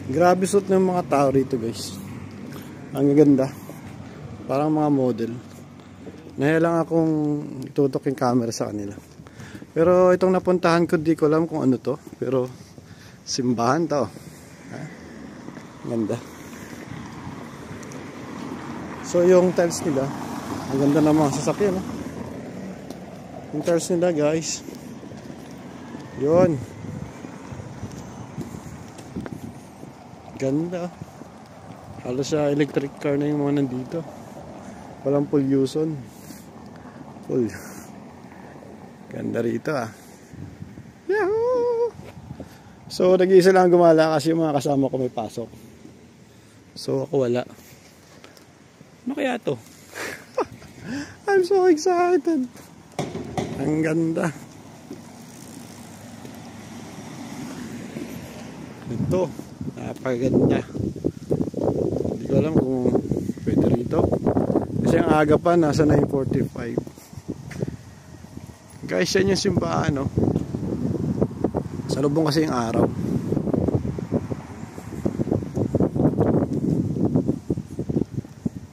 Grabe suit ng mga tao rito, guys. Ang ganda. Parang mga model. Nahiya lang akong itutok yung camera sa kanila. Pero itong napuntahan ko, di ko alam kung ano to. Pero simbahan to. Ha? Ganda. So yung tiles nila, ang ganda ng mga sasakyan. Yung tiles nila, guys. Yun. Ganda. Halos sa electric car na yung mga nandito. Walang pollution. Full. Ganda rito Yahoo! So nag-iisa lang gumala kasi yung mga kasama ko may pasok. So ako wala. Ano kaya to? I'm so excited. Ang ganda. Ito. Napakaganda. Hindi ko alam kung pwede rito. Kasi ang aga pa, nasa 9:45. Guys, yan yung simbahan, no? Salubong kasi yung araw.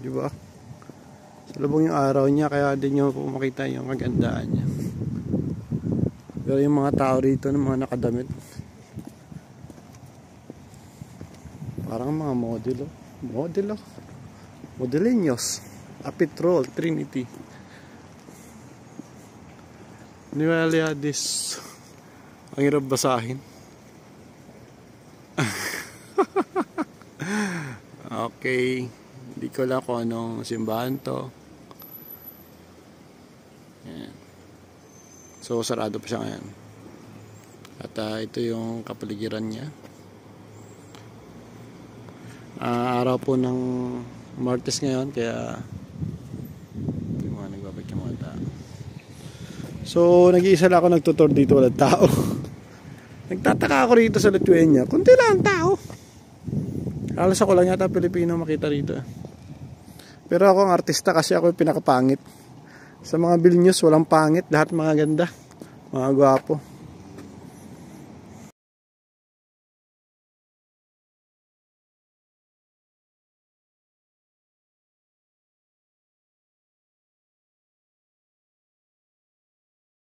Diba? Salubong yung araw niya, kaya din nyo makita yung kagandaan niya. Pero yung mga tao rito, ng mga nakadamit, parang mga model, Modelinos, Apitrol, Trinity. Niwaliadis. Ang hirap basahin. Okay. Hindi ko lang kung anong simbahan to. Ayan. So, sarado pa siya ngayon. At ito yung kapaligiran niya. Araw po ng Martes ngayon, kaya yung mga nagbabalik yung mga tao. So, nag-iisa lang ako nagtutor dito, walang tao. Nagtataka ako rito sa Lithuania, kunti lang tao. Halos ako lang yata Pilipino makita rito. Pero ako ang artista kasi ako yung pinakapangit. Sa mga Vilnius, walang pangit, lahat mga ganda, mga gwapo.